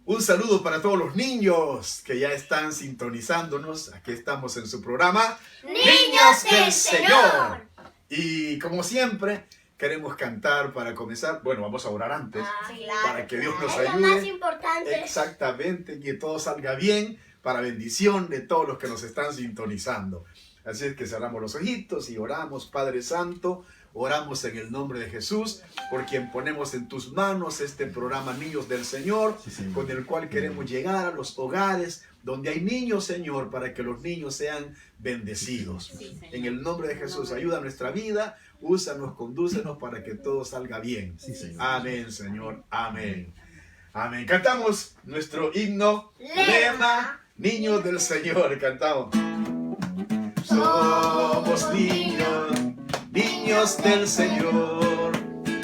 Un saludo para todos los niños que ya están sintonizándonos. Aquí estamos en su programa Niños del Señor. Y como siempre, queremos cantar para comenzar. Bueno, vamos a orar antes para que Dios nos Es lo ayude. más importante. Exactamente, que todo salga bien para bendición de todos los que nos están sintonizando. Así es que cerramos los ojitos y oramos, Padre Santo. Oramos en el nombre de Jesús, por quien ponemos en tus manos este programa Niños del Señor, con el cual queremos llegar a los hogares donde hay niños, Señor, para que los niños sean bendecidos. En el nombre de Jesús, ayuda a nuestra vida, úsanos, condúcenos para que todo salga bien. Amén, Señor. Amén. Amén. Cantamos nuestro himno, lema, Niños del Señor. Cantamos. Somos niños. Niños del Señor,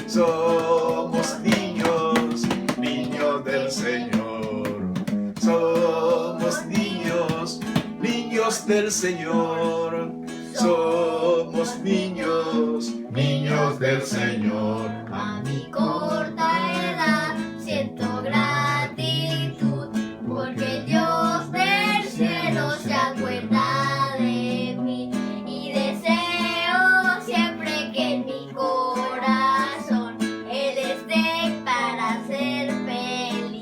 somos niños, niños del Señor. Somos niños, niños del Señor. Somos niños, niños del Señor. A mi corta edad siento gratitud, porque Dios del cielo se acuerda de mí y deseo siempre que en mi corazón Él esté para ser feliz.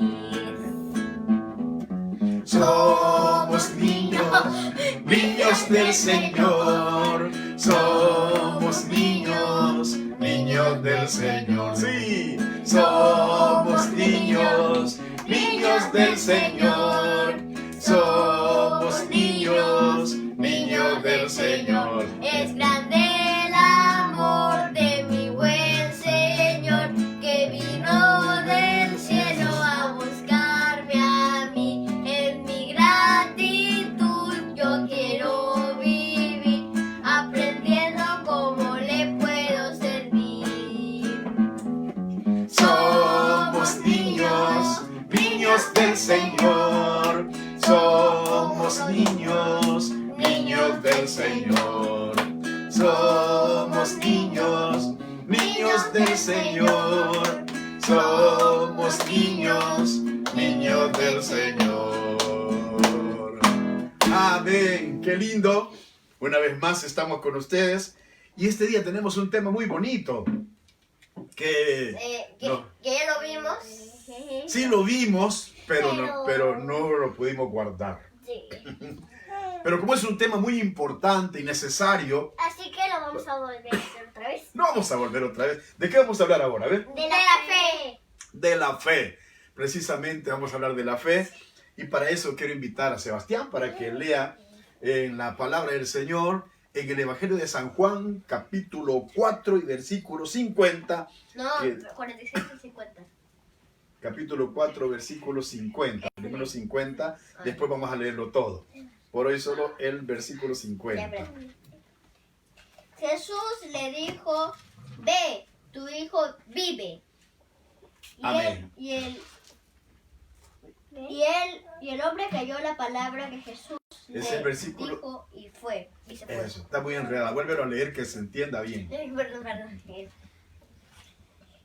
Somos niños, niños del Señor. Somos niños, niños del Señor. Sí, somos niños, niños del Señor. Somos niños, niños del Señor. Es grande el amor de mi buen Señor, que vino del cielo a buscarme a mí. En mi gratitud yo quiero vivir, aprendiendo cómo le puedo servir. Somos niños, niños del Señor. Somos niños, niños del Señor. Somos niños, niños del Señor. Somos niños, niños del Señor. Amén, qué lindo. Una vez más estamos con ustedes y este día tenemos un tema muy bonito que no. Que ya lo vimos. Sí lo vimos, pero no lo pudimos guardar. Sí. Pero como es un tema muy importante y necesario, Así que lo vamos a volver a hacer otra vez. no vamos a volver otra vez. ¿De qué vamos a hablar ahora? A ver. De la fe. De la fe. Precisamente vamos a hablar de la fe. Y para eso quiero invitar a Sebastián para que lea en la palabra del Señor, en el Evangelio de San Juan, capítulo 4 y versículo 50. No, que- 46 y 50. Capítulo 4, versículo 50. Primero 50, después vamos a leerlo todo. Por hoy solo el versículo 50. Jesús le dijo: ve, tu hijo vive. Amén. Y el hombre creyó la palabra que Jesús Es le el versículo- dijo y fue. Y se fue. Eso, está muy enredada. Vuélvelo a leer que se entienda bien. Perdón.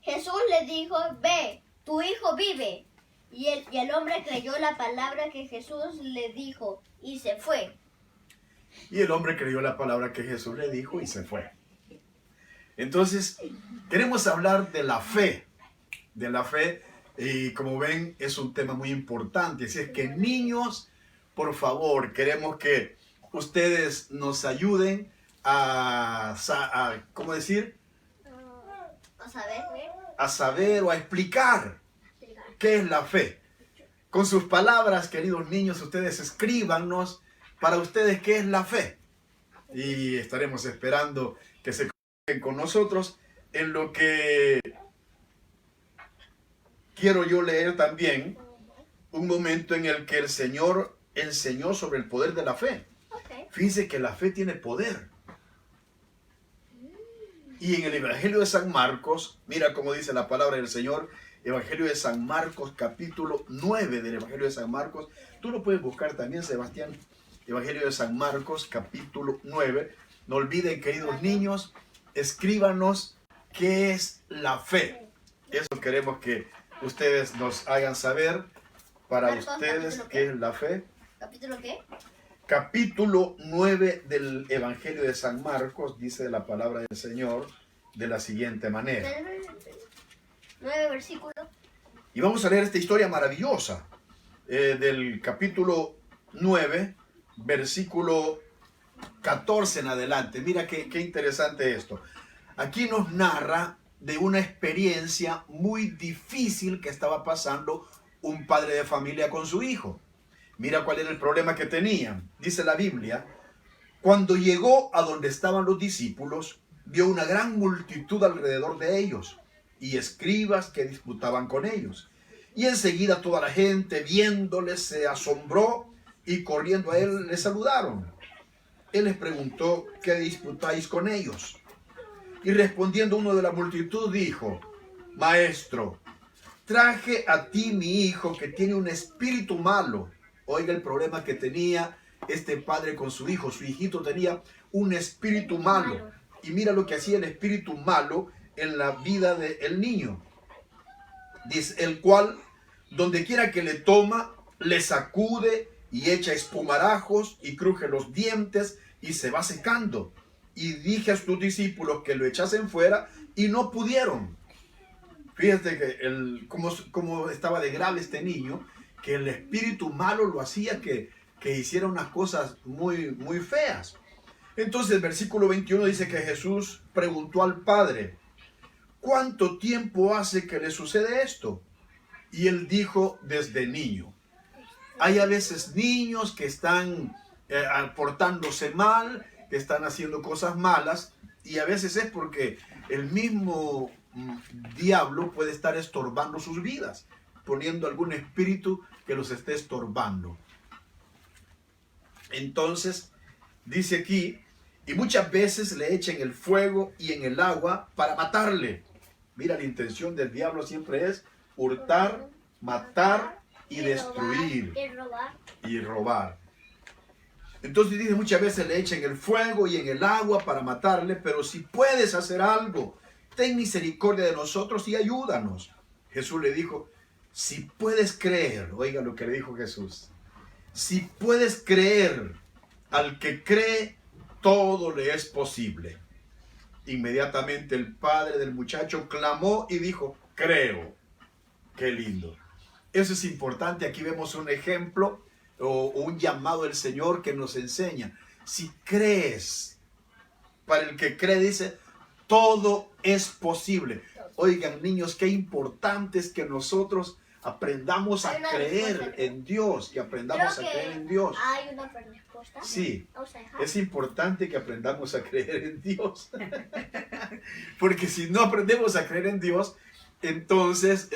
Jesús le dijo: ve, tu hijo vive. Y el hombre creyó la palabra que Jesús le dijo y se fue. Y el hombre creyó la palabra que Jesús le dijo y se fue. Entonces, queremos hablar de la fe. De la fe, y como ven, es un tema muy importante. Así es que, niños, por favor, queremos que ustedes nos ayuden ¿cómo decir? ¿Vas a ver? A saber o a explicar qué es la fe. Con sus palabras, queridos niños, ustedes escríbanos para ustedes qué es la fe. Y estaremos esperando que se comuniquen con nosotros en lo que quiero yo leer también un momento en el que el Señor enseñó sobre el poder de la fe. Okay. Fíjense que la fe tiene poder. Y en el Evangelio de San Marcos, mira cómo dice la palabra del Señor, Evangelio de San Marcos, capítulo 9 del Evangelio de San Marcos. Tú lo puedes buscar también, Sebastián. Evangelio de San Marcos, capítulo 9. No olviden, queridos niños, escríbanos qué es la fe. Eso queremos que ustedes nos hagan saber para Marcos, ustedes ¿capítulo qué qué? es la fe. ¿Capítulo qué? Capítulo 9 del Evangelio de San Marcos dice la palabra del Señor de la siguiente manera. 9 versículos. Y vamos a leer esta historia maravillosa del capítulo 9, versículo 14 en adelante. Mira qué interesante esto. Aquí nos narra de una experiencia muy difícil que estaba pasando un padre de familia con su hijo. Mira cuál era el problema que tenían. Dice la Biblia, cuando llegó a donde estaban los discípulos, vio una gran multitud alrededor de ellos y escribas que disputaban con ellos. Y enseguida toda la gente, viéndoles, se asombró y corriendo a él le saludaron. Él les preguntó, ¿qué disputáis con ellos? Y respondiendo uno de la multitud dijo, Maestro, traje a ti mi hijo que tiene un espíritu malo. Oiga el problema que tenía este padre con su hijo. Su hijito tenía un espíritu malo. Y mira lo que hacía el espíritu malo en la vida del niño. Dice, el cual, donde quiera que le toma, le sacude y echa espumarajos y cruje los dientes y se va secando. Y dije a tus discípulos que lo echasen fuera y no pudieron. Fíjate que cómo estaba de grave este niño, que el espíritu malo lo hacía que hiciera unas cosas muy, muy feas. Entonces el versículo 21 dice que Jesús preguntó al padre, ¿cuánto tiempo hace que le sucede esto? Y él dijo, desde niño. Hay a veces niños que están portándose mal, que están haciendo cosas malas, y a veces es porque el mismo diablo puede estar estorbando sus vidas, poniendo algún espíritu que los esté estorbando. Entonces, dice aquí, y muchas veces le echan el fuego y en el agua para matarle. Mira, la intención del diablo siempre es hurtar, matar y destruir y robar. Entonces dice, muchas veces le echan el fuego y en el agua para matarle, pero si puedes hacer algo, ten misericordia de nosotros y ayúdanos. Jesús le dijo, si puedes creer, oiga lo que le dijo Jesús, si puedes creer, al que cree, todo le es posible. Inmediatamente el padre del muchacho clamó y dijo, creo. Qué lindo. Eso es importante. Aquí vemos un ejemplo o un llamado del Señor que nos enseña. Si crees, para el que cree, dice, todo es posible. Oigan, niños, qué importante es que nosotros aprendamos a creer en Dios, que aprendamos a creer en Dios. ¿Hay una respuesta? Sí, es importante que aprendamos a creer en Dios. Porque si no aprendemos a creer en Dios, entonces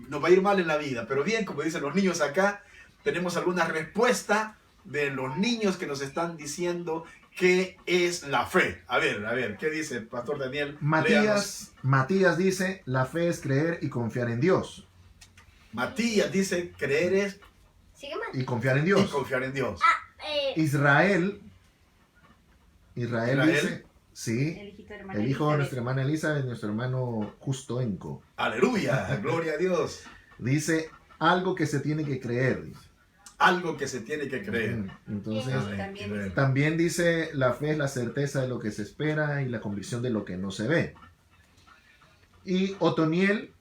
nos va a ir mal en la vida. Pero bien, como dicen los niños acá, tenemos alguna respuesta de los niños que nos están diciendo qué es la fe. A ver, ¿qué dice el Pastor Daniel? Matías dice, la fe es creer y confiar en Dios. Matías dice, creer es y confiar en Dios. Y confiar en Dios. Israel dice, sí, el hijo de nuestra hermana Elizabeth, nuestro hermano Justo Enco. Aleluya, gloria a Dios. Dice, algo que se tiene que creer. Dice. Algo que se tiene que creer. Entonces, también dice, la fe es la certeza de lo que se espera y la convicción de lo que no se ve. Y Otoniel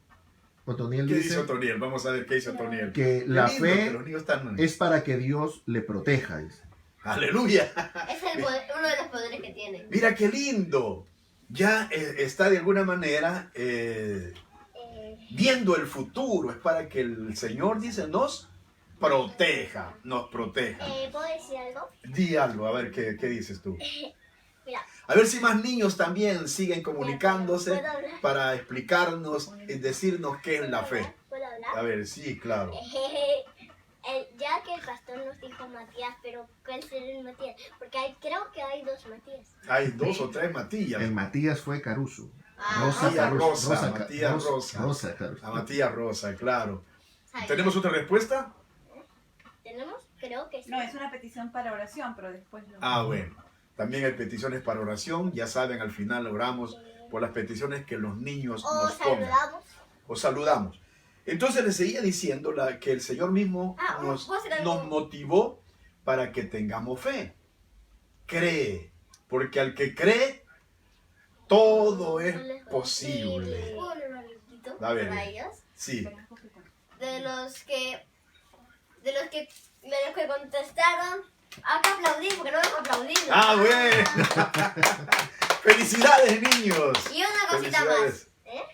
¿Qué dice Otoniel? Vamos a ver qué dice Otoniel. Que la fe es para que Dios le proteja. Dice. Aleluya. Es uno de los poderes que tiene. Mira qué lindo. Ya está de alguna manera viendo el futuro. Es para que el Señor, dice, nos proteja. ¿Puedo decir algo? Di algo, a ver qué dices tú. Mira. A ver si más niños también siguen comunicándose para explicarnos y decirnos qué es la fe. ¿Puedo hablar? A ver, sí, claro. Ya que el pastor nos dijo Matías, pero ¿cuál será el Matías? Porque creo que hay dos Matías. Hay 2 o 3 Matías. El Matías fue Caruso. Matías Rosa. Caruso. A Matías Rosa, claro. ¿Tenemos otra respuesta? ¿Tenemos? Creo que sí. No, es una petición para oración, pero después lo... Bueno. También hay peticiones para oración. Ya saben, al final oramos por las peticiones que los niños nos pongan. O saludamos. Entonces le seguía diciendo que el Señor mismo nos motivó para que tengamos fe. Cree, porque al que cree, todo es posible. A ver, para ellos. sí. De los que contestaron, hay que aplaudir porque no hemos aplaudido. ¡Ah, bueno! ¡Felicidades, niños! Y una cosita Felicidades. más.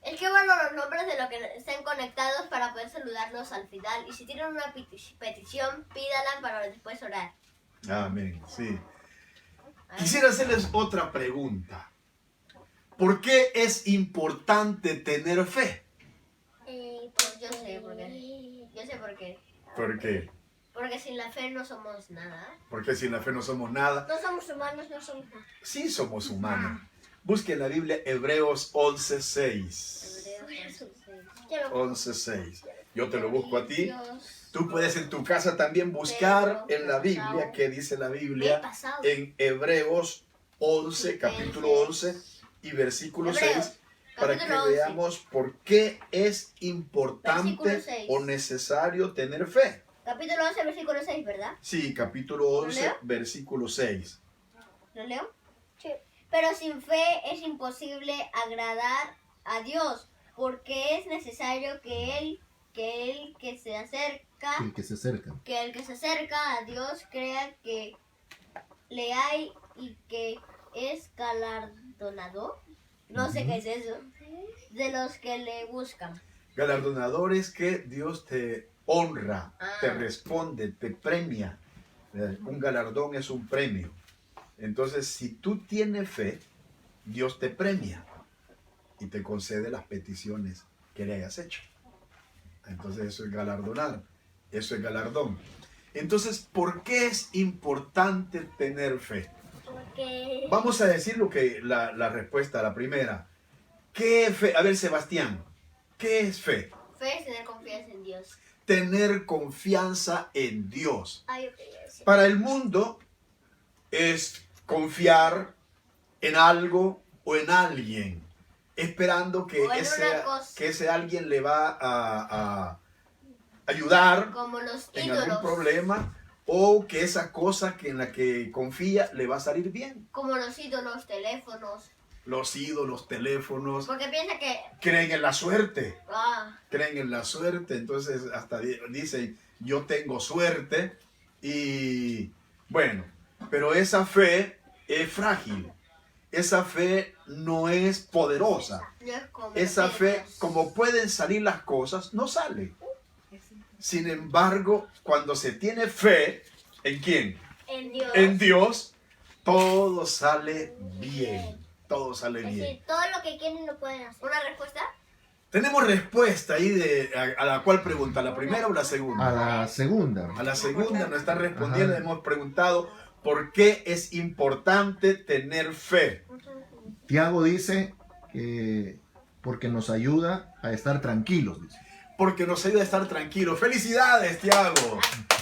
Es que bueno los nombres de los que estén conectados para poder saludarlos al final. Y si tienen una petición, pídala para después orar. Amén, sí. Quisiera hacerles otra pregunta. ¿Por qué es importante tener fe? Pues yo sé por qué. Yo sé por qué. ¿Por qué? Porque sin la fe no somos nada. Porque sin la fe no somos nada. No somos humanos, no somos nada. Sí somos humanos. Busquen la Biblia Hebreos 11:6. 11:6. Yo te lo busco a ti. Tú puedes en tu casa también buscar en la Biblia qué dice la Biblia en Hebreos 11, capítulo 11 y versículo 6, para que veamos por qué es importante o necesario tener fe. Capítulo 11, versículo 6, ¿verdad? Sí, capítulo 11, versículo 6. ¿Lo leo? Sí. Pero sin fe es imposible agradar a Dios, porque es necesario que el que se acerca a Dios crea que le hay y que es galardonador. No sé qué es eso. De los que le buscan. Galardonador es que Dios te honra, te responde, te premia. Un galardón es un premio. Entonces, si tú tienes fe, Dios te premia y te concede las peticiones que le hayas hecho. Entonces, eso es galardonar, eso es galardón. Entonces, ¿por qué es importante tener fe? Porque... Vamos a decir la respuesta, la primera. ¿Qué fe? A ver, Sebastián, ¿qué es fe? Fe es tener confianza en Dios. Tener confianza en Dios. Yo quería decir. Para el mundo es confiar en algo o en alguien, esperando que ese alguien le va a ayudar como los en ídolos. algún problema, o que esa cosa en la que confía le va a salir bien. Como los ídolos, teléfonos. Los ídolos, teléfonos, Porque piensa que... creen en la suerte. Ah, Creen en la suerte, entonces hasta dicen, yo tengo suerte, y bueno, pero esa fe es frágil, esa fe no es poderosa, no es como esa los fe, ídolos. como pueden salir las cosas, no sale. Sin embargo, cuando se tiene fe, ¿en quién? En Dios. En Dios, todo sale bien, todo sale Es bien. decir, todo lo que quieren lo pueden hacer. ¿Una respuesta? Tenemos respuesta ahí a la cual pregunta, ¿la primera o la segunda? A la segunda. A la segunda nos está respondiendo. Ajá. Hemos preguntado por qué es importante tener fe. Tiago dice que porque nos ayuda a estar tranquilos, dice. Porque nos ayuda a estar tranquilos. ¡Felicidades, Tiago!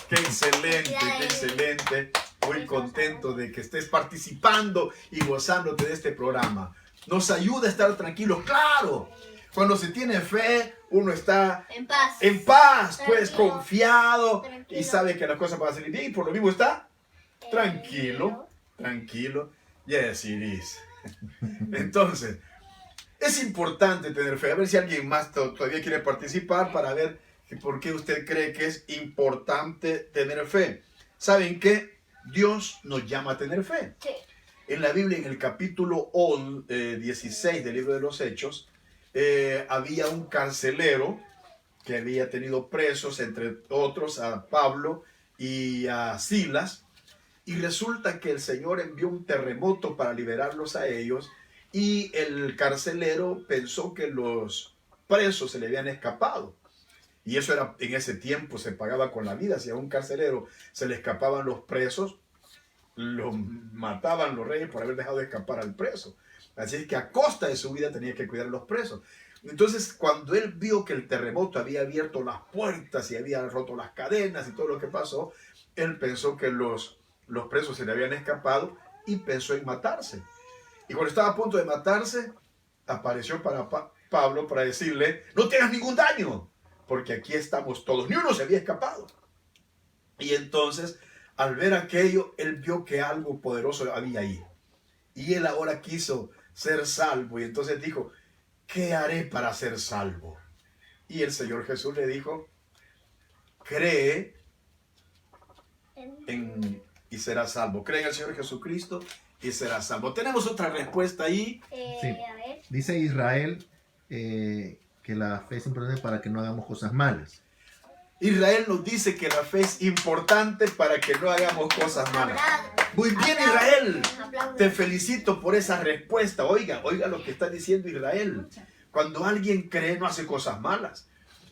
¡Qué excelente, qué excelente! Muy contento de que estés participando y gozándote de este programa. Nos ayuda a estar tranquilos, claro. Cuando se tiene fe, uno está En paz. en paz, pues Tranquilo. confiado, Tranquilo. y sabe que las cosas van a salir bien, y por lo mismo está tranquilo, tranquilo. Yes, it is. Entonces, es importante tener fe. A ver si alguien más todavía quiere participar para ver por qué usted cree que es importante tener fe. ¿Saben qué? Dios nos llama a tener fe. Sí. En la Biblia, en el capítulo 16 del libro de los Hechos, había un carcelero que había tenido presos, entre otros, a Pablo y a Silas, y resulta que el Señor envió un terremoto para liberarlos a ellos, y el carcelero pensó que los presos se le habían escapado, y eso era, en ese tiempo se pagaba con la vida. Si a un carcelero se le escapaban los presos, lo mataban los reyes por haber dejado de escapar al preso. Así es que a costa de su vida tenía que cuidar a los presos. Entonces, cuando él vio que el terremoto había abierto las puertas y había roto las cadenas y todo lo que pasó, él pensó que los presos se le habían escapado y pensó en matarse. Y cuando estaba a punto de matarse, apareció para Pablo para decirle, no tengas ningún daño, porque aquí estamos todos, ni uno se había escapado. Y entonces, al ver aquello, él vio que algo poderoso había ahí. Y él ahora quiso ser salvo. Y entonces dijo, ¿qué haré para ser salvo? Y el Señor Jesús le dijo, cree y serás salvo. Cree en el Señor Jesucristo y serás salvo. Tenemos otra respuesta ahí. Sí. A ver. Dice Israel que la fe es importante para que no hagamos cosas malas. Israel nos dice que la fe es importante para que no hagamos cosas malas. Muy bien, Aplausos. Israel. Aplausos. Te felicito por esa respuesta. Oiga lo que está diciendo Israel. Cuando alguien cree, no hace cosas malas.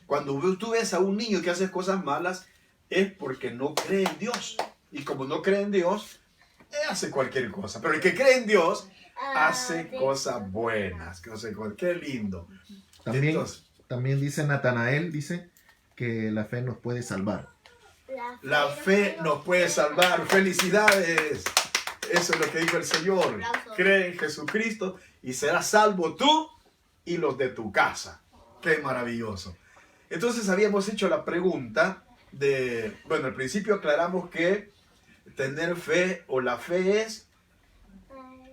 Cuando tú ves a un niño que hace cosas malas, es porque no cree en Dios. Y como no cree en Dios, hace cualquier cosa. Pero el que cree en Dios, hace cosas buenas. Qué lindo. También dice Natanael, dice que la fe nos puede salvar. La fe nos puede salvar. ¡Felicidades! Eso es lo que dijo el Señor. Cree en Jesucristo y serás salvo tú y los de tu casa. ¡Qué maravilloso! Entonces habíamos hecho la pregunta al principio aclaramos que tener fe o la fe es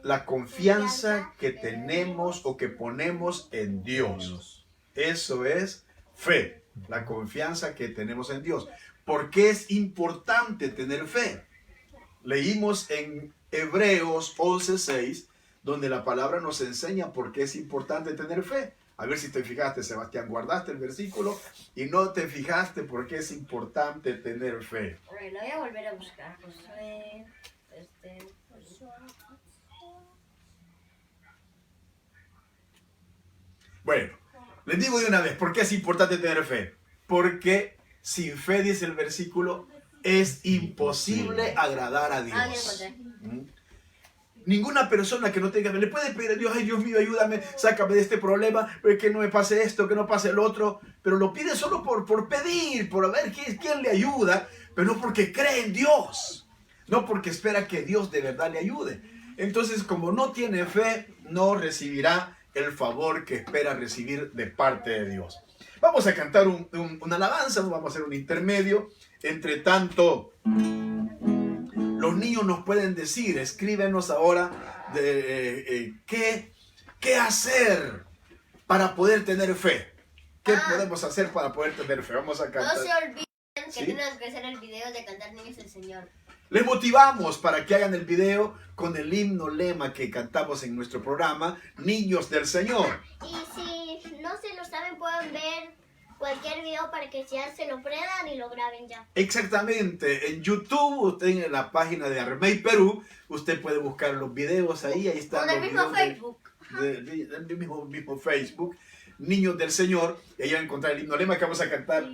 la confianza que tenemos o que ponemos en Dios. Eso es fe, la confianza que tenemos en Dios. ¿Por qué es importante tener fe? Leímos en Hebreos 11:6, donde la palabra nos enseña por qué es importante tener fe. A ver si te fijaste, Sebastián, guardaste el versículo y no te fijaste por qué es importante tener fe. Lo voy a volver a buscar. Bueno, les digo de una vez, ¿por qué es importante tener fe? Porque sin fe, dice el versículo, es imposible agradar a Dios. Ninguna persona que no tenga fe le puede pedir a Dios, ay Dios mío, ayúdame, sácame de este problema, que no me pase esto, que no pase el otro, pero lo pide solo por pedir, por ver quién le ayuda, pero no porque cree en Dios, no porque espera que Dios de verdad le ayude. Entonces, como no tiene fe, no recibirá el favor que espera recibir de parte de Dios. Vamos a cantar una alabanza, vamos a hacer un intermedio. Entre tanto, los niños nos pueden decir, escríbenos ahora qué hacer para poder tener fe. ¿Qué podemos hacer para poder tener fe? Vamos a cantar. No se olviden que ¿Sí? tenemos que hacer el video de cantar Niños del Señor. Les motivamos para que hagan el video con el himno lema que cantamos en nuestro programa, Niños del Señor. Y si no se lo saben, pueden ver cualquier video para que ya se lo prendan y lo graben ya. Exactamente, en YouTube, usted en la página de Armey Perú, usted puede buscar los videos ahí están Con el los mismo videos Facebook. del mismo Facebook, Niños del Señor, y ahí va a encontrar el himno lema que vamos a cantar.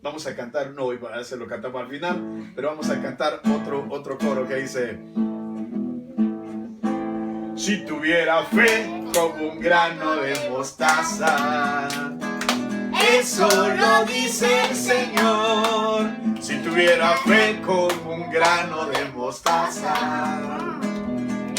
Vamos a cantar, no, se lo cantamos al final, pero vamos a cantar otro coro que dice: si tuviera fe como un grano de mostaza, eso lo dice el Señor. Si tuviera fe como un grano de mostaza,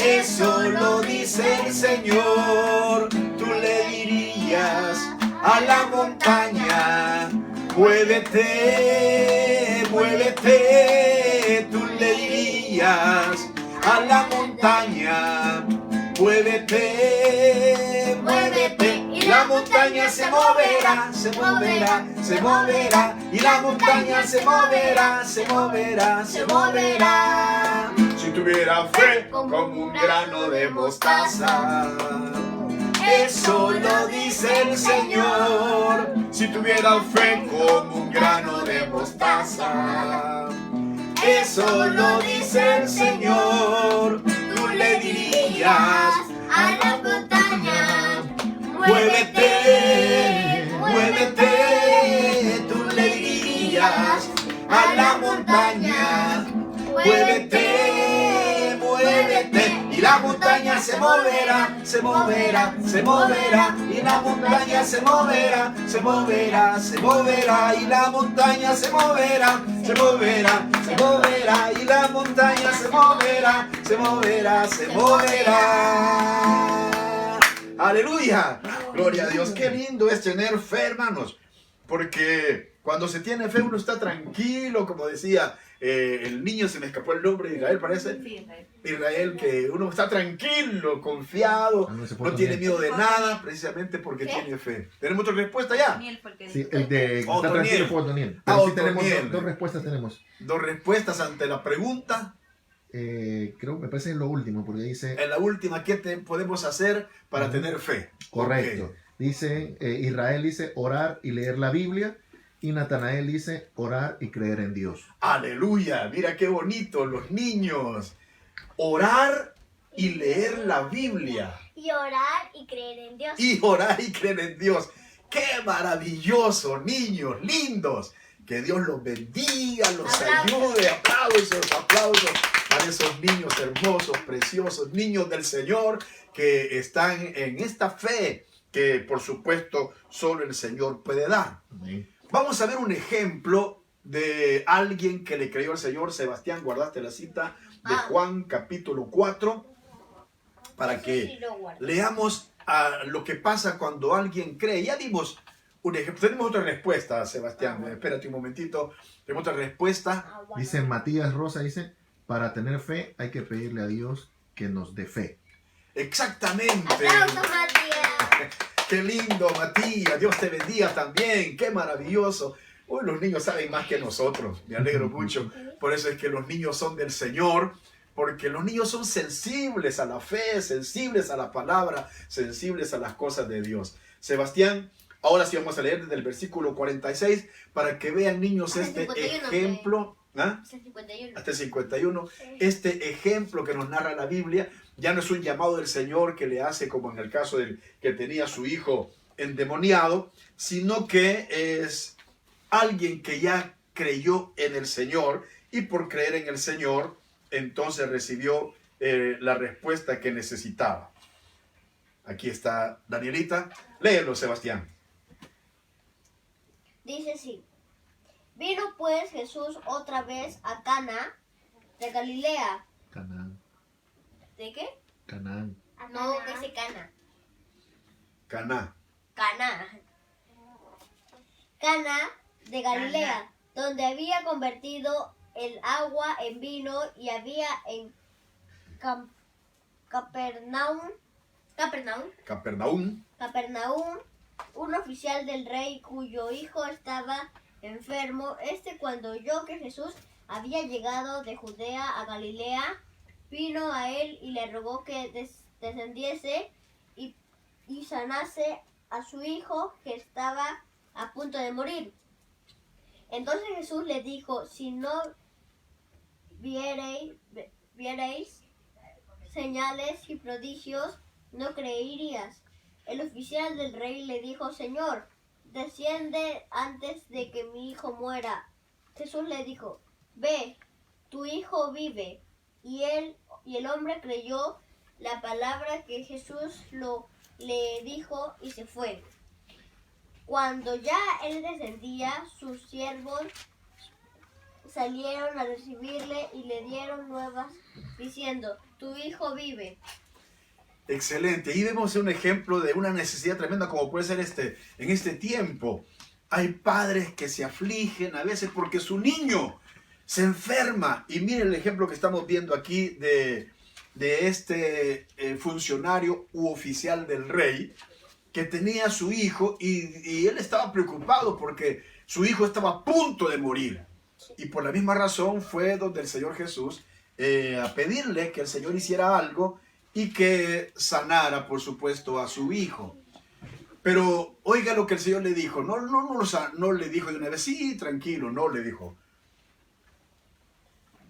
eso lo dice el Señor. Tú le dirías a la montaña, muévete, muévete. Tú le dirías a la montaña, muévete, muévete. Y la montaña se moverá, se moverá, se moverá. Y la montaña se moverá, se moverá, se moverá. Si tuviera fe como un grano de mostaza, eso lo dice el Señor. Si tuviera fe como un grano de mostaza, eso lo dice el Señor. Tú le dirías a la montaña, muévete, muévete. Tú le dirías a la montaña, muévete, muévete. Y la montaña se moverá, se moverá, se moverá. Y la montaña se moverá, se moverá, se moverá. Y la montaña se moverá, se moverá, se moverá. Y la montaña se moverá, se moverá, se moverá. Aleluya, gloria a Dios. Qué lindo es tener fe, hermanos. Porque cuando se tiene fe uno está tranquilo, como decía el niño, se me escapó el nombre de Israel, parece. Israel, que uno está tranquilo, confiado, no tiene miedo de nada, precisamente porque tiene fe. ¿Tenemos otra respuesta ya? Sí, el de está tranquilo fue Otoniel. Ah, Pero sí tenemos Otoniel. dos respuestas tenemos. Dos respuestas ante la pregunta. Creo, me parece en lo último, porque dice... En la última, ¿qué podemos hacer para tener fe? Correcto. Ok. Dice, Israel dice orar y leer la Biblia, y Natanael dice orar y creer en Dios. Aleluya, mira qué bonito, los niños. Orar y leer la Biblia. Y orar y creer en Dios. Y orar y creer en Dios. ¡Qué maravilloso, niños lindos! Que Dios los bendiga, los ayude. Aplausos, aplausos para esos niños hermosos, preciosos, niños del Señor que están en esta fe que por supuesto solo el Señor puede dar. Amén. Vamos a ver un ejemplo de alguien que le creyó al Señor. Sebastián, guardaste la cita de Juan capítulo 4 para que leamos lo que pasa cuando alguien cree. Ya dimos un ejemplo. Tenemos otra respuesta, Sebastián. Espérate un momentito. Tenemos otra respuesta. Dice Matías Rosa, dice, para tener fe hay que pedirle a Dios que nos dé fe. Exactamente. ¡Aplausos, Matías! Qué lindo, Matías. Dios te bendiga también. Qué maravilloso. Uy, los niños saben más que nosotros. Me alegro mucho. Por eso es que los niños son del Señor. Porque los niños son sensibles a la fe, sensibles a la palabra, sensibles a las cosas de Dios. Sebastián, ahora sí vamos a leer desde el versículo 46 para que vean, niños, este ejemplo. ¿Ah? Hasta el 51. Hasta el 51. Este ejemplo que nos narra la Biblia ya no es un llamado del Señor que le hace como en el caso del que tenía a su hijo endemoniado, sino que es alguien que ya creyó en el Señor y por creer en el Señor entonces recibió la respuesta que necesitaba. Aquí está Danielita. Léelo, Sebastián. Dice así. Vino pues Jesús otra vez a Cana de Galilea. Canaán. ¿De qué? Canaán. No, dice Cana. Caná. Cana de Galilea, donde había convertido el agua en vino, y había en Capernaum un oficial del rey cuyo hijo estaba enfermo. Cuando oyó que Jesús había llegado de Judea a Galilea, vino a él y le rogó que descendiese y sanase a su hijo, que estaba a punto de morir. Entonces Jesús le dijo: si no vierais señales y prodigios, no creerías. El oficial del rey le dijo: Señor, desciende antes de que mi hijo muera. Jesús le dijo: ve, tu hijo vive. Y el hombre creyó la palabra que Jesús le dijo y se fue. Cuando ya él descendía, sus siervos salieron a recibirle y le dieron nuevas diciendo: tu hijo vive. Excelente. Ahí vemos un ejemplo de una necesidad tremenda como puede ser en este tiempo. Hay padres que se afligen a veces porque su niño se enferma. Y miren el ejemplo que estamos viendo aquí de este funcionario u oficial del rey que tenía a su hijo y él estaba preocupado porque su hijo estaba a punto de morir. Y por la misma razón fue donde el Señor Jesús a pedirle que el Señor hiciera algo y que sanara, por supuesto, a su hijo. Pero oiga lo que el Señor le dijo. No le dijo de una vez, sí, tranquilo, no le dijo.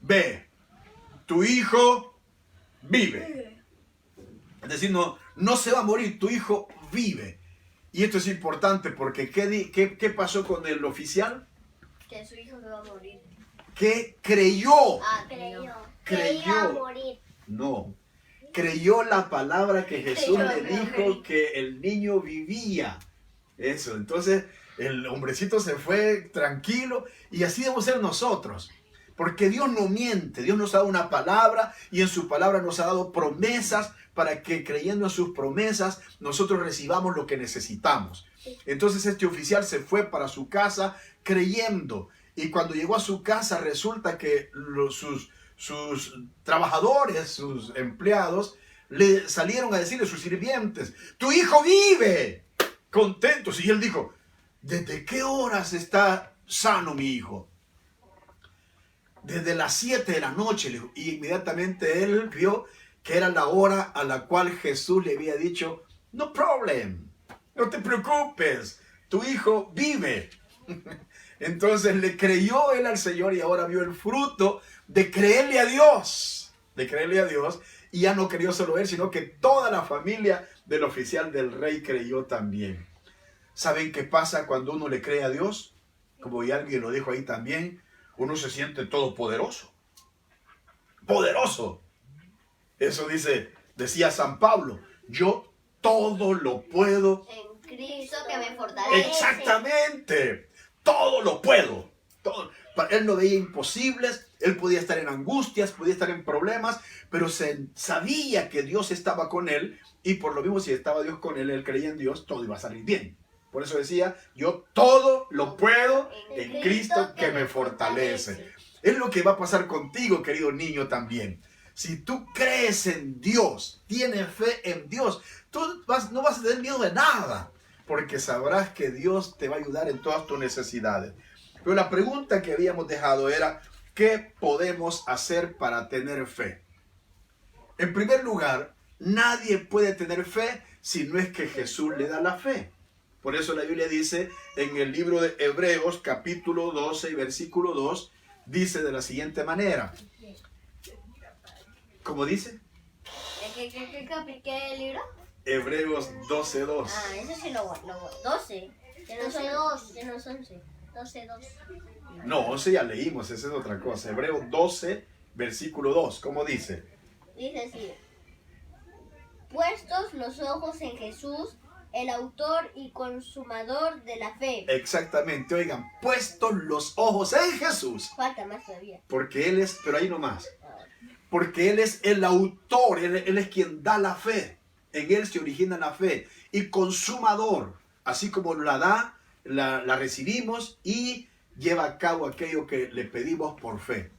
Ve, tu hijo vive. Es decir, no se va a morir, tu hijo vive. Y esto es importante porque ¿qué pasó con el oficial? Que su hijo se va a morir. Que creyó. Creyó. Creyó. Morir. No. Creyó la palabra que Jesús le dijo que el niño vivía. Eso. Entonces el hombrecito se fue tranquilo y así debemos ser nosotros. Porque Dios no miente. Dios nos ha dado una palabra y en su palabra nos ha dado promesas para que creyendo en sus promesas nosotros recibamos lo que necesitamos. Entonces este oficial se fue para su casa creyendo. Y cuando llegó a su casa resulta que sus trabajadores, sus empleados, le salieron a decirle, sus sirvientes, tu hijo vive, contentos. Y él dijo, ¿desde qué horas está sano mi hijo? Desde las 7 de la noche. Y inmediatamente él vio que era la hora a la cual Jesús le había dicho, no problem, no te preocupes, tu hijo vive. Entonces le creyó él al Señor y ahora vio el fruto de creerle a Dios, y ya no creyó solo él, sino que toda la familia del oficial del rey creyó también. ¿Saben qué pasa cuando uno le cree a Dios? Como ya alguien lo dijo ahí también, uno se siente todopoderoso. Poderoso. Eso decía San Pablo, yo todo lo puedo. En Cristo que me fortalece. Exactamente. Todo lo puedo. Todo. Él no veía imposibles, él podía estar en angustias, podía estar en problemas, pero sabía que Dios estaba con él y por lo mismo si estaba Dios con él, él creía en Dios, todo iba a salir bien. Por eso decía, yo todo lo puedo en Cristo que me fortalece. Es lo que va a pasar contigo, querido niño, también. Si tú crees en Dios, tienes fe en Dios, tú no vas a tener miedo de nada, porque sabrás que Dios te va a ayudar en todas tus necesidades. Pero la pregunta que habíamos dejado era, ¿qué podemos hacer para tener fe? En primer lugar, nadie puede tener fe si no es que Jesús le da la fe. Por eso la Biblia dice en el libro de Hebreos, capítulo 12 y versículo 2, dice de la siguiente manera. ¿Cómo dice? ¿Qué libro? Hebreos 12:2. Ah, eso sí lo 12. Que no son 2, que no son 11. 12:2. No, 11 ya leímos, esa es otra cosa. Hebreos 12, versículo 2. ¿Cómo dice? Dice así. Puestos los ojos en Jesús, el autor y consumador de la fe. Exactamente, oigan, puestos los ojos en Jesús. Falta más todavía. Porque Él es, pero ahí nomás. Porque Él es el autor, Él es quien da la fe. En Él se origina la fe. Y consumador, así como la da, la recibimos y lleva a cabo aquello que le pedimos por fe.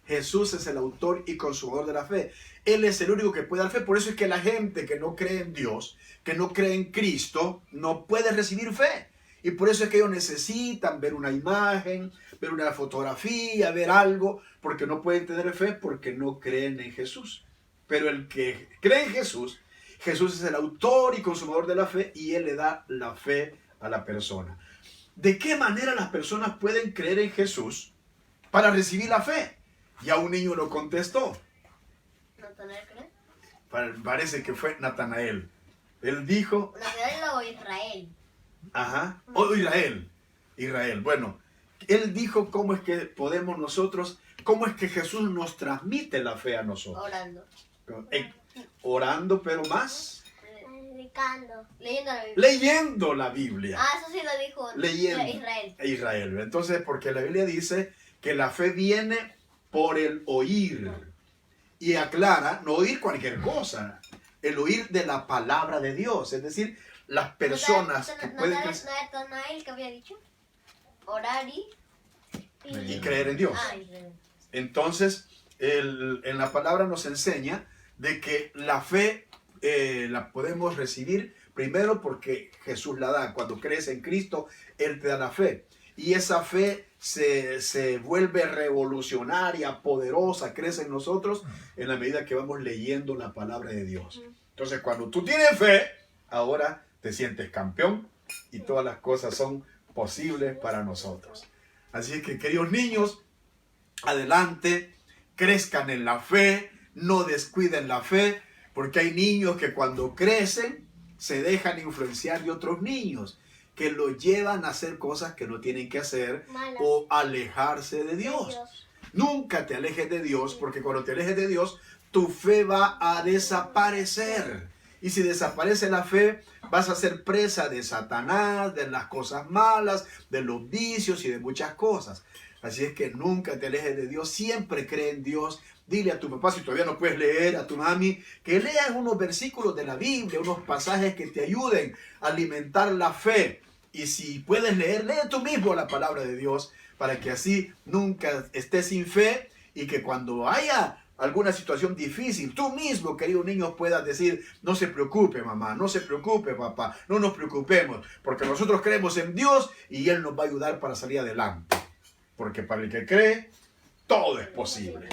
Jesús es el autor y consumador de la fe. Él es el único que puede dar fe. Por eso es que la gente que no cree en Dios, que no cree en Cristo, no puede recibir fe. Y por eso es que ellos necesitan ver una imagen, ver una fotografía, ver algo, porque no pueden tener fe porque no creen en Jesús. Pero el que cree en Jesús, Jesús es el autor y consumador de la fe y Él le da la fe a la persona. ¿De qué manera las personas pueden creer en Jesús para recibir la fe? Ya un niño lo contestó. ¿Natanael cree? Parece que fue Natanael. Él dijo... ¿Natanael o Israel? Ajá. O Israel. Bueno, él dijo cómo es que podemos nosotros, cómo es que Jesús nos transmite la fe a nosotros. Orando. Orando, pero más. Predicando. Leyendo la Biblia. Leyendo la Biblia. Ah, eso sí lo dijo Leyendo. Israel. Entonces, porque la Biblia dice que la fe viene por el oír. Y aclara, no oír cualquier cosa, el oír de la palabra de Dios. Es decir, las personas que pueden Natanael, ¿qué había dicho? Orar y creer en Dios. Entonces, en la palabra nos enseña de que la fe la podemos recibir primero porque Jesús la da. Cuando crees en Cristo, Él te da la fe. Y esa fe se vuelve revolucionaria, poderosa, crece en nosotros en la medida que vamos leyendo la palabra de Dios. Entonces, cuando tú tienes fe, ahora te sientes campeón y todas las cosas son posibles para nosotros. Así es que, queridos niños, adelante, crezcan en la fe, no descuiden la fe, porque hay niños que cuando crecen se dejan influenciar de otros niños que los llevan a hacer cosas que no tienen que hacer o alejarse de Dios. Nunca te alejes de Dios, porque cuando te alejes de Dios, tu fe va a desaparecer. Y si desaparece la fe, vas a ser presa de Satanás, de las cosas malas, de los vicios y de muchas cosas. Así es que nunca te alejes de Dios, siempre cree en Dios. Dile a tu papá, si todavía no puedes leer, a tu mami, que leas unos versículos de la Biblia, unos pasajes que te ayuden a alimentar la fe. Y si puedes leer, lee tú mismo la palabra de Dios para que así nunca estés sin fe y que cuando haya alguna situación difícil, tú mismo, querido niño, puedas decir, no se preocupe mamá, no se preocupe papá, no nos preocupemos, porque nosotros creemos en Dios y Él nos va a ayudar para salir adelante. Porque para el que cree, todo es posible.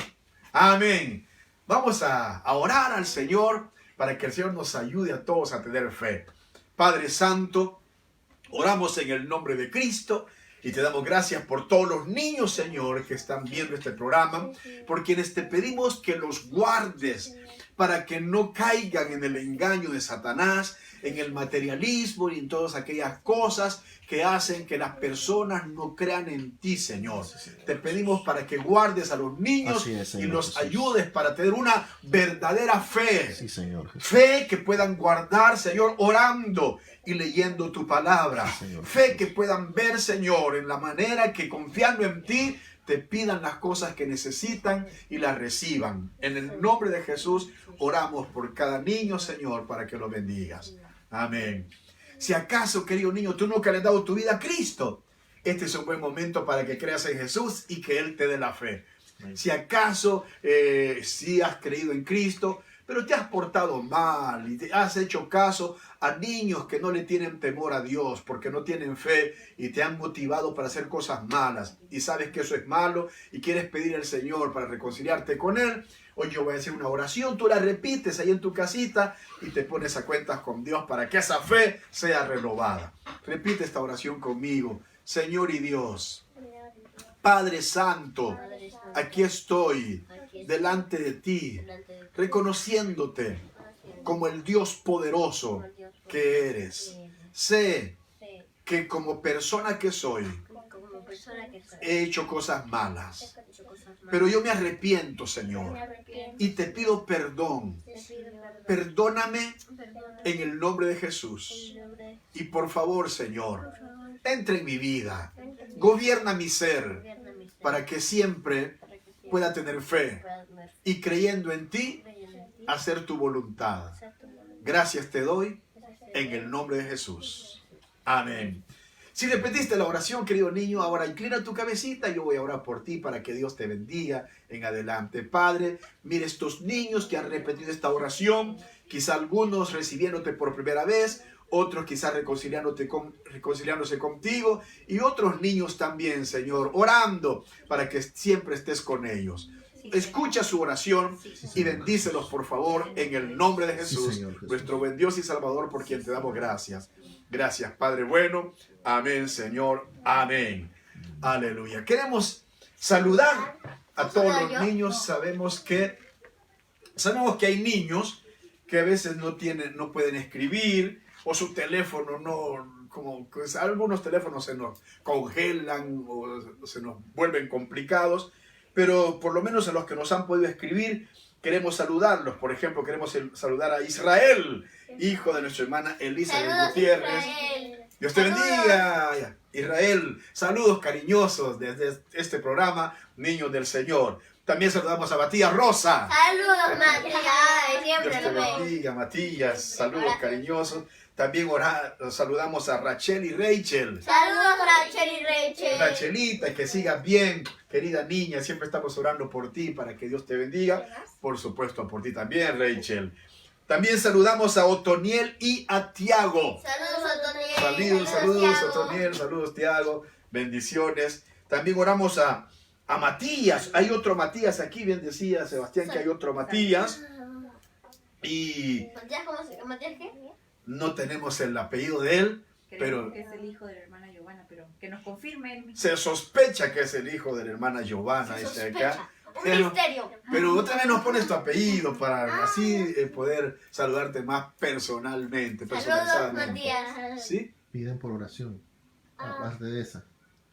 Amén. Vamos a orar al Señor para que el Señor nos ayude a todos a tener fe. Padre Santo, oramos en el nombre de Cristo y te damos gracias por todos los niños, Señor, que están viendo este programa, por quienes te pedimos que los guardes para que no caigan en el engaño de Satanás, en el materialismo y en todas aquellas cosas que hacen que las personas no crean en ti, Señor. Te pedimos para que guardes a los niños y los ayudes para tener una verdadera fe. Sí, Señor Jesús. Fe que puedan guardar, Señor, orando y leyendo tu palabra. Sí, Señor Fe Jesús. que puedan ver, Señor, en la manera que confiando en ti te pidan las cosas que necesitan y las reciban. En el nombre de Jesús oramos por cada niño, Señor, para que lo bendigas. Amén. Si acaso, querido niño, tú nunca le has dado tu vida a Cristo, este es un buen momento para que creas en Jesús y que Él te dé la fe. Si acaso sí has creído en Cristo, pero te has portado mal y te has hecho caso a niños que no le tienen temor a Dios porque no tienen fe y te han motivado para hacer cosas malas y sabes que eso es malo y quieres pedir al Señor para reconciliarte con Él, hoy yo voy a hacer una oración, tú la repites ahí en tu casita y te pones a cuentas con Dios para que esa fe sea renovada. Repite esta oración conmigo. Señor y Dios, Padre Santo, aquí estoy delante de ti, reconociéndote como el Dios poderoso que eres. Sé que como persona que soy, he hecho cosas malas, pero yo me arrepiento, Señor, y te pido perdón. Perdóname en el nombre de Jesús. Y por favor, Señor, entra en mi vida, gobierna mi ser, para que siempre pueda tener fe y creyendo en ti, hacer tu voluntad. Gracias te doy en el nombre de Jesús. Amén. Si repetiste la oración, querido niño, ahora inclina tu cabecita y yo voy a orar por ti para que Dios te bendiga en adelante. Padre, mira estos niños que han repetido esta oración, quizá algunos recibiéndote por primera vez, otros quizás reconciliándose contigo y otros niños también, Señor, orando para que siempre estés con ellos. Escucha su oración y bendícelos, por favor, en el nombre de Jesús, Sí, Señor Jesús. nuestro buen Dios y Salvador, por quien te damos gracias. Gracias, Padre bueno. Amén, Señor. Amén. Aleluya. Queremos saludar a todos los niños. Sabemos que hay niños que a veces no pueden escribir, o su teléfono algunos teléfonos se nos congelan o se nos vuelven complicados, pero por lo menos a los que nos han podido escribir, queremos saludarlos. Por ejemplo, queremos saludar a Israel, hijo de nuestra hermana Elizabeth Saludos, Gutiérrez. Israel. Dios te Saludos. bendiga, Israel. Saludos cariñosos desde este programa, Niños del Señor. También saludamos a Matías Rosa. Saludos, Matías. Ay, Dios siempre te lo veo. bendiga, Matías. Saludos cariñosos. También saludamos a Rachel y Rachel. Saludos, Rachel y Rachel. Rachelita, que sigas bien, querida niña. Siempre estamos orando por ti para que Dios te bendiga. Por supuesto, por ti también, Rachel. También saludamos a Otoniel y a Tiago. Saludos, Otoniel. Saludos, Tiago. Otoniel. Saludos, Tiago. Bendiciones. También oramos a Matías. Hay otro Matías aquí, bien decía Sebastián que hay otro Matías. Y ¿Matías cómo se llama? ¿Matías qué? no tenemos el apellido de él, Creemos pero que es el hijo de la hermana Giovanna, pero que nos confirme él mismo. se sospecha que es el hijo de la hermana Giovanna, Se dice sospecha. acá. Un Pero- misterio. Pero otra vez nos pones tu apellido para así poder saludarte más personalmente, Saludos, personalizadamente. Matías. ¿Sí? Piden por oración. Aparte de esa.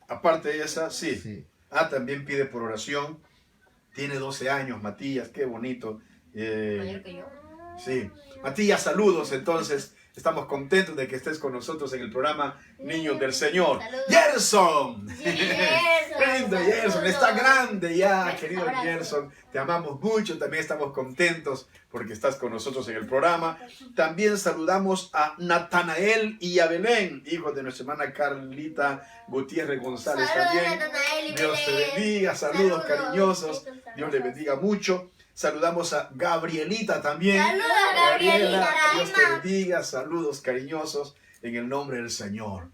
Aparte de esa, sí. Sí. También pide por oración. Tiene 12 años, Matías, qué bonito. Mayor que yo. Sí. Matías, saludos. Entonces, estamos contentos de que estés con nosotros en el programa Niños del Señor. Saludos. ¡Gerson! Sí, Gerson. lindo, Gerson. Está grande ya, Besos, querido abrazos. Gerson. Te amamos mucho. También estamos contentos porque estás con nosotros en el programa. También saludamos a Natanael y a Belén, hijos de nuestra hermana Carlita Gutiérrez González Saludos, también. Natanael y Dios te Belén. bendiga. Saludos cariñosos. Dios les bendiga mucho. Saludamos a Gabrielita también. Saludos, Gabrielita. Dios te bendiga. Saludos cariñosos en el nombre del Señor.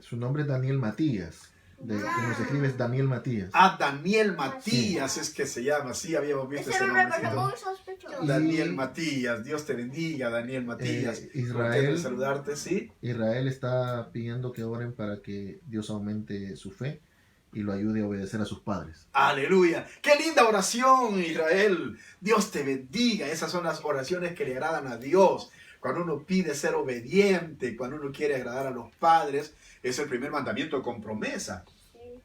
Su nombre es Daniel Matías. Que nos escribe es Daniel Matías. Daniel Matías es que se llama. Sí, habíamos visto Ese ese nombre me parece nombre. muy sospechoso. Daniel Matías. Dios te bendiga, Daniel Matías. Contento de saludarte, ¿sí? Israel está pidiendo que oren para que Dios aumente su fe y lo ayude a obedecer a sus padres. Aleluya. Qué linda oración, Israel. Dios te bendiga. Esas son las oraciones que le agradan a Dios. Cuando uno pide ser obediente, cuando uno quiere agradar a los padres, es el primer mandamiento con promesa.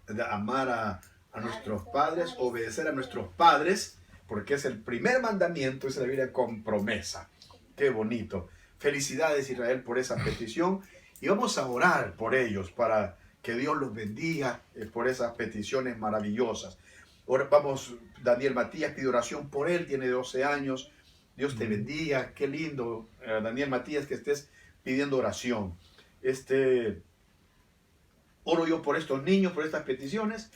De amar a nuestros padres, obedecer a nuestros padres, porque es el primer mandamiento, es la Biblia con promesa. Qué bonito. Felicidades, Israel, por esa petición. Y vamos a orar por ellos para que Dios los bendiga por esas peticiones maravillosas. Ahora vamos, Daniel Matías pide oración por él, tiene 12 años. Dios te bendiga, qué lindo, Daniel Matías, que estés pidiendo oración. Oro yo por estos niños, por estas peticiones.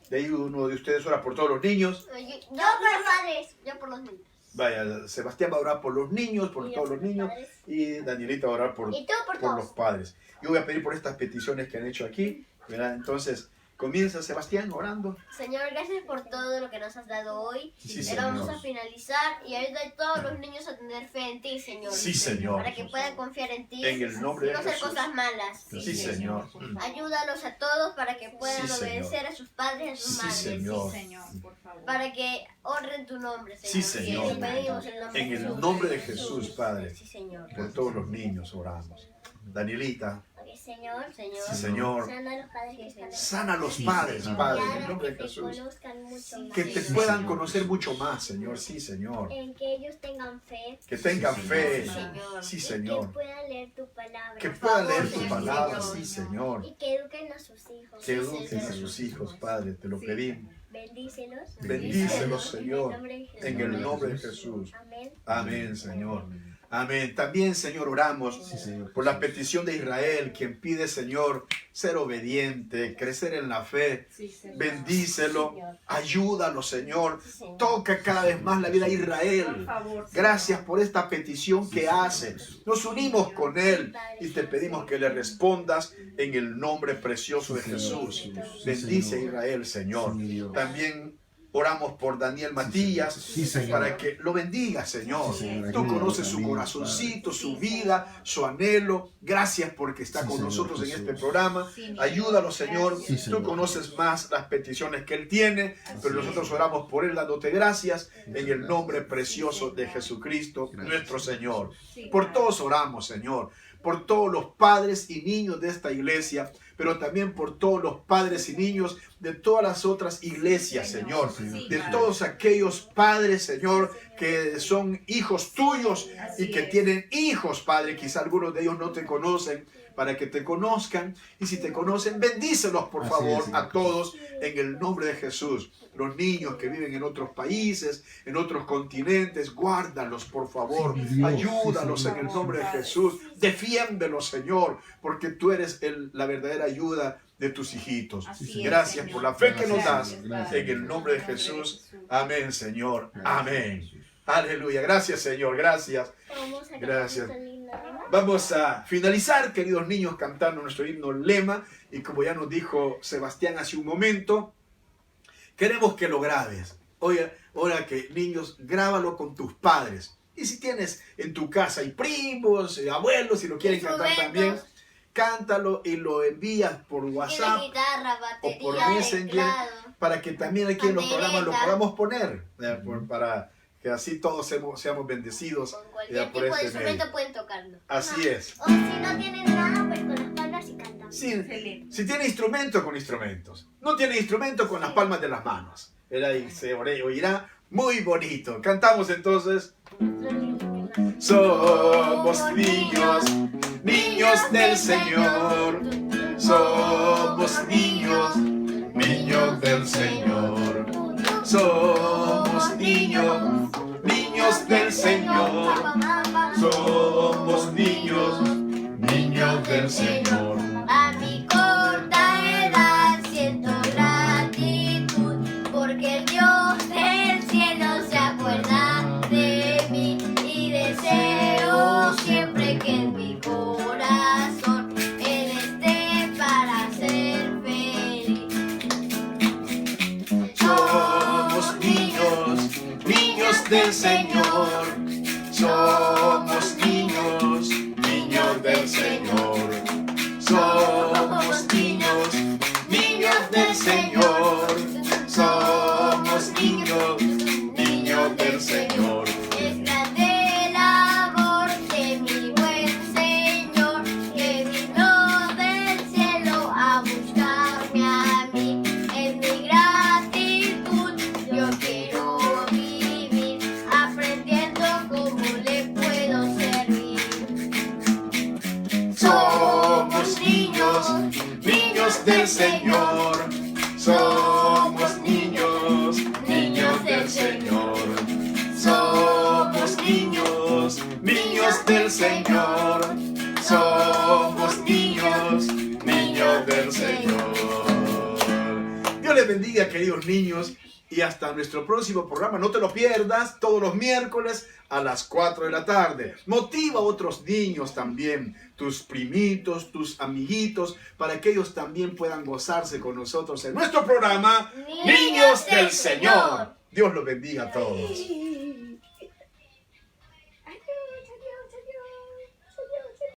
De ahí uno de ustedes ora por todos los niños. Yo por los padres. Yo por los niños. Vaya, Sebastián va a orar por los niños, por Y yo todos por los los niños. padres. Y Danielita va a orar por Y tú por los todos. padres. Yo voy a pedir por estas peticiones que han hecho aquí, ¿verdad? Entonces, comienza Sebastián orando. Señor, gracias por todo lo que nos has dado hoy. Sí, Ahora vamos Señor. a finalizar y ayuda a todos los niños a tener fe en ti, Señor. Sí, Señor. Para que puedan confiar en ti En el nombre y de no hacer Jesús. cosas malas. Sí, Señor. Ayúdalos a todos para que puedan Sí, Señor. obedecer a sus padres y a sus Sí, madres. Señor. Sí, Señor, por favor. Para que honren tu nombre, Sí, Señor. Señor. Y te pedimos en el nombre En de el Jesús. nombre de Jesús, Padre. Sí, Señor. Por todos los niños oramos. Danielita. Señor, Señor. Sí, Señor. Sana a los padres que están Sana a los Sí, padres, Señor. Padre, en el nombre de Jesús. Que te Sí, puedan Señor. conocer mucho más, Señor. Sí, Señor. En que ellos tengan fe. Que tengan Sí, fe. Señor. Sí, Y Señor. que puedan leer tu palabra. Que puedan leer tu Señor. palabra. Sí, Señor. Y que eduquen a sus hijos. Que eduquen a sus hijos, Padre. Te lo Sí. pedimos. Bendícelos. Bendícelos, En el Señor. nombre de Jesús. En el nombre de Jesús. Amén. Amén, Señor. Amén. También, Señor, oramos Sí, Señor. por la petición de Israel, quien pide, Señor, ser obediente, crecer en la fe. Sí, Señor. Bendícelo, ayúdalo, Señor. Sí, Señor. Toca cada vez más la vida de Por Israel. favor. Gracias por esta petición que hace. Nos unimos con él y te pedimos que le respondas en el nombre precioso de Jesús. Bendice a Israel, Señor. Sí, Dios. También oramos por Daniel Matías Sí, Señor. para que lo bendiga, Señor. Sí, Señor. Tú Ayúdalo conoces su también, corazoncito, Padre. su vida, su anhelo. Gracias porque está Sí, con Señor nosotros en Jesús. este programa. Sí, mi Ayúdalo, Dios, Señor. gracias. Sí, Tú Señor. conoces más las peticiones que Él tiene, pero es. nosotros oramos por Él dándote gracias en el nombre precioso de Jesucristo, Gracias. nuestro Señor. Sí, Por Padre. todos oramos, Señor. Por todos los padres y niños de esta iglesia, pero también por todos los padres y niños de todas las otras iglesias, Señor. Sí, De Padre. todos aquellos padres, Señor, que son hijos tuyos y que tienen hijos, Padre. Quizá algunos de ellos no te conocen, para que te conozcan. Y si te conocen, bendícelos, por Así favor, es, Señor. a todos en el nombre de Jesús. Los niños que viven en otros países, en otros continentes, guárdalos, por favor. Sí, mi Dios. Ayúdalos Sí, en Señor. el nombre de Jesús. Defiéndelos, Señor, porque tú eres la verdadera ayuda de tus hijitos. Así es, Gracias Señor. por la fe que nos Gracias, das. gracias. En el nombre de Jesús. Amén, Señor. Gracias, Amén. Jesús. Aleluya. Gracias, Señor. Gracias. Vamos a Gracias. cantar esta linda lema. Vamos a finalizar, queridos niños, cantando nuestro himno lema. Y como ya nos dijo Sebastián hace un momento, queremos que lo grabes. Oye, ahora que niños, grábalo con tus padres. Y si tienes en tu casa hay primos, abuelos, si lo quieren cantar también, cántalo y lo envías por WhatsApp Tiene guitarra, o por batería, Messenger, teclado. para que también aquí en los programas lo Pandereta. podamos poner, para que así todos seamos bendecidos Con cualquier por tipo de este instrumento medio. pueden tocarlo. Así es. O si no tienen nada, pues con las palmas y cantamos. Sí, Excelente. si tiene instrumento, con instrumentos. No tiene instrumento, con las palmas de las manos. Él ahí se oirá muy bonito. Cantamos entonces. Somos niños, niños del Señor. Somos niños, del Señor. Somos niños, niños del Señor. Somos niños, niños del Señor. Somos niños, niños del Señor. Es grande el amor de mi buen Señor, que vino del cielo a buscarme a mí. En mi gratitud yo quiero vivir, aprendiendo cómo le puedo servir. Somos niños, niños del Señor. Somos niños, niños del Señor. Somos niños, niños del Señor. Somos niños, niños del Señor. Dios les bendiga, queridos niños, y hasta nuestro próximo programa. No te lo pierdas, todos los miércoles a las 4 de la tarde. Motiva a otros niños también, tus primitos, tus amiguitos, para que ellos también puedan gozarse con nosotros en nuestro programa Niños del Señor. Dios los bendiga a todos.